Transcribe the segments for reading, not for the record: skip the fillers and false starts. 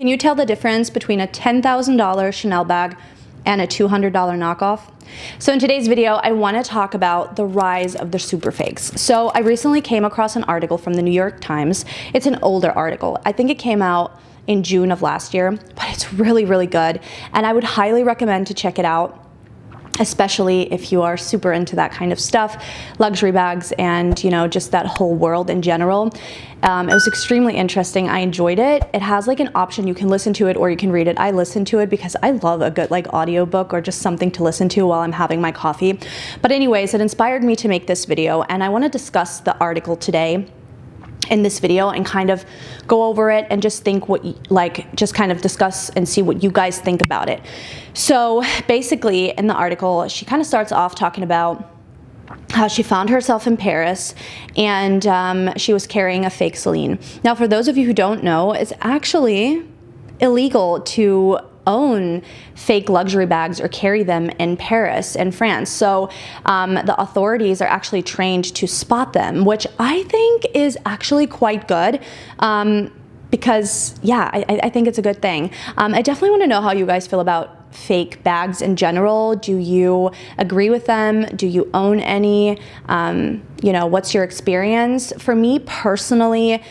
Can you tell the difference between a $10,000 Chanel bag and a $200 knockoff? So in today's video, I want to talk about the rise of the super fakes. So I recently came across an article from the New York Times. It's an older article. I think it came out in June of last year, but it's really, really good. And I would highly recommend to check it out, especially if you are super into that kind of stuff, luxury bags and, you know, just that whole world in general. It was extremely interesting. I enjoyed it. It has like an option, you can listen to it or you can read it. I listened to it because I love a good like audiobook or just something to listen to while I'm having my coffee. But anyways, it inspired me to make this video, and I want to discuss the article today in this video and kind of go over it and just think what, just kind of discuss and see what you guys think about it. So basically in the article, she kind of starts off talking about how she found herself in Paris and she was carrying a fake Celine. Now, for those of you who don't know, it's actually illegal to own fake luxury bags or carry them in Paris and France. So the authorities are actually trained to spot them, which I think is actually quite good. Because yeah, I think it's a good thing. I definitely want to know how you guys feel about fake bags in general. Do you agree with them? Do you own any? You know, what's your experience? For me personally,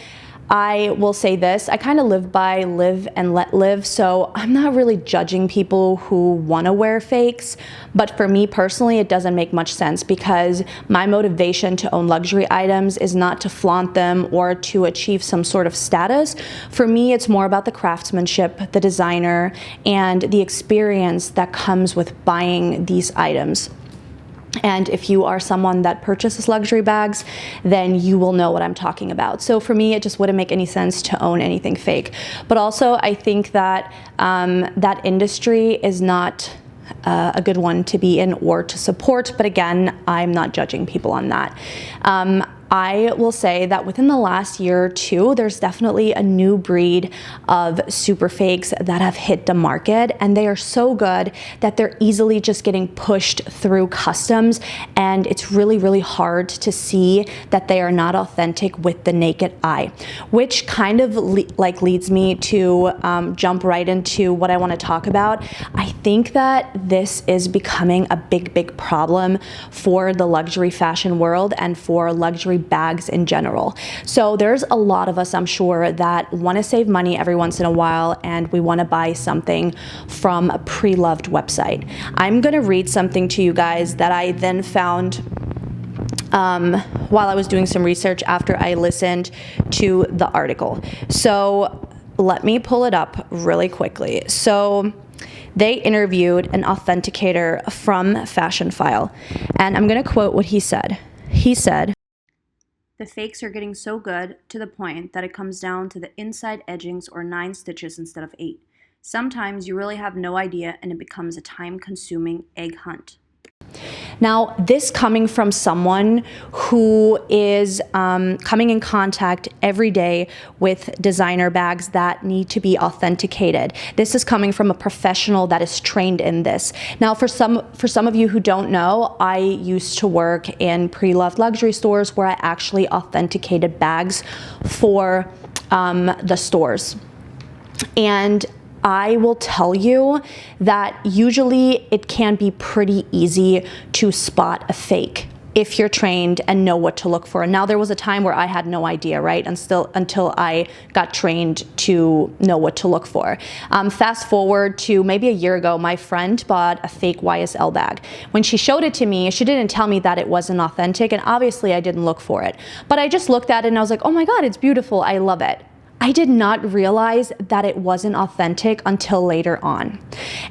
I will say this, I kind of live by live and let live, so I'm not really judging people who want to wear fakes, but for me personally, it doesn't make much sense because my motivation to own luxury items is not to flaunt them or to achieve some sort of status. For me, it's more about the craftsmanship, the designer, and the experience that comes with buying these items. And if you are someone that purchases luxury bags, then you will know what I'm talking about. So for me, it just wouldn't make any sense to own anything fake. But also, I think that that industry is not a good one to be in or to support. But again, I'm not judging people on that. I will say that within the last year or two, there's definitely a new breed of super fakes that have hit the market, and they are so good that they're easily just getting pushed through customs, and it's really, really hard to see that they are not authentic with the naked eye, which kind of leads me to jump right into what I want to talk about. I think that this is becoming a big, big problem for the luxury fashion world and for luxury bags in general. So there's a lot of us, I'm sure, that want to save money every once in a while, and we want to buy something from a pre-loved website. I'm going to read something to you guys that I then found while I was doing some research after I listened to the article. So let me pull it up really quickly. So they interviewed an authenticator from Fashion File, and I'm going to quote what he said. He said, "The fakes are getting so good to the point that it comes down to the inside edgings or 9 stitches instead of 8. Sometimes you really have no idea and it becomes a time-consuming egg hunt." Now, this coming from someone who is coming in contact every day with designer bags that need to be authenticated. This is coming from a professional that is trained in this. Now, for some of you who don't know, I used to work in pre-loved luxury stores where I actually authenticated bags for the stores. And I will tell you that usually it can be pretty easy to spot a fake if you're trained and know what to look for. Now, there was a time where I had no idea, right? Until I got trained to know what to look for. Fast forward to maybe a year ago, my friend bought a fake YSL bag. When she showed it to me, she didn't tell me that it wasn't authentic, and obviously I didn't look for it. But I just looked at it and I was like, oh my God, it's beautiful, I love it. I did not realize that it wasn't authentic until later on.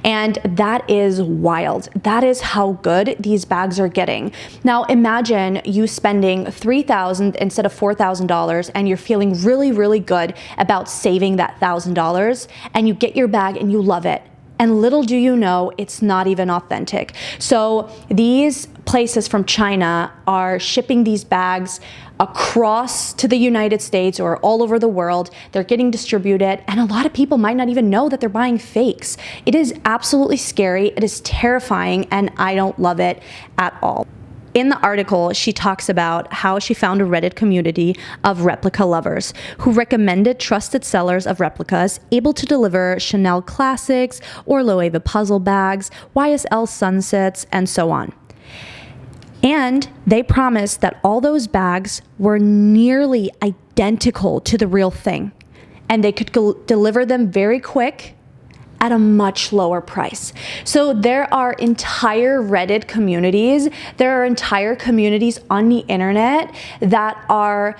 And that is wild. That is how good these bags are getting. Now imagine you spending $3,000 instead of $4,000 and you're feeling really, really good about saving that $1,000, and you get your bag and you love it. And little do you know, it's not even authentic. So these places from China are shipping these bags across to the United States or all over the world. They're getting distributed, and a lot of people might not even know that they're buying fakes. It is absolutely scary. It is terrifying, and I don't love it at all. in the article, she talks about how she found a Reddit community of replica lovers who recommended trusted sellers of replicas able to deliver Chanel classics or Loewe puzzle bags, YSL sunsets, and so on. And they promised that all those bags were nearly identical to the real thing, and they could deliver them very quick at a much lower price. So there are entire Reddit communities, there are entire communities on the internet that are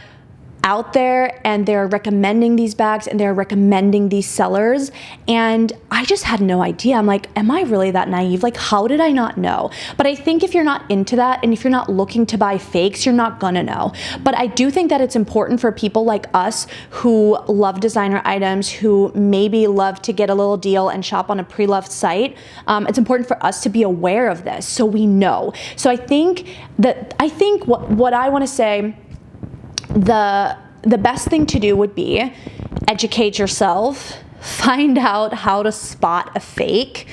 out there, and they're recommending these bags and they're recommending these sellers. And I just had no idea. I'm like, am I really that naive? Like, how did I not know? But I think if you're not into that and if you're not looking to buy fakes, you're not gonna know. But I do think that it's important for people like us who love designer items, who maybe love to get a little deal and shop on a pre-loved site. It's important for us to be aware of this so we know. So I think what I wanna say, the best thing to do would be educate yourself, find out how to spot a fake,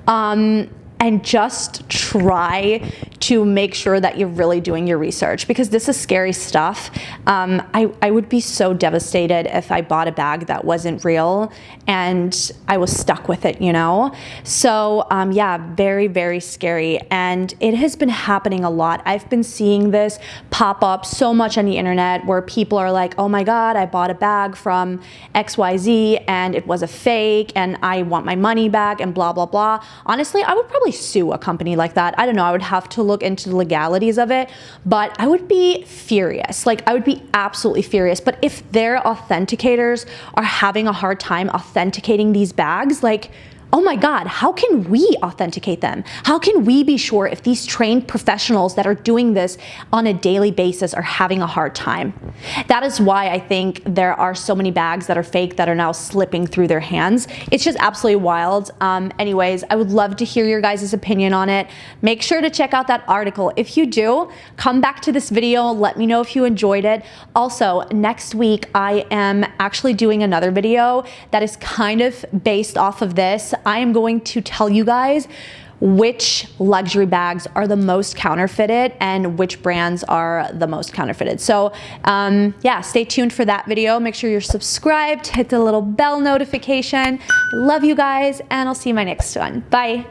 and just try to make sure that you're really doing your research, because this is scary stuff. I would be so devastated if I bought a bag that wasn't real and I was stuck with it, you know? So yeah, very, very scary. And it has been happening a lot. I've been seeing this pop up so much on the internet where people are like, oh my God, I bought a bag from XYZ and it was a fake and I want my money back and blah, blah, blah. Honestly, I would probably sue a company like that. I don't know, I would have to look into the legalities of it, but I would be furious. Like, I would be absolutely furious. But if their authenticators are having a hard time authenticating these bags, like, oh my God, how can we authenticate them? How can we be sure if these trained professionals that are doing this on a daily basis are having a hard time? That is why I think there are so many bags that are fake that are now slipping through their hands. It's just absolutely wild. Anyways, I would love to hear your guys' opinion on it. Make sure to check out that article. If you do, come back to this video. Let me know if you enjoyed it. Also, next week, I am actually doing another video that is kind of based off of this. I am going to tell you guys which luxury bags are the most counterfeited and which brands are the most counterfeited. So yeah, stay tuned for that video. Make sure you're subscribed, hit the little bell notification. I love you guys, and I'll see you in my next one. Bye.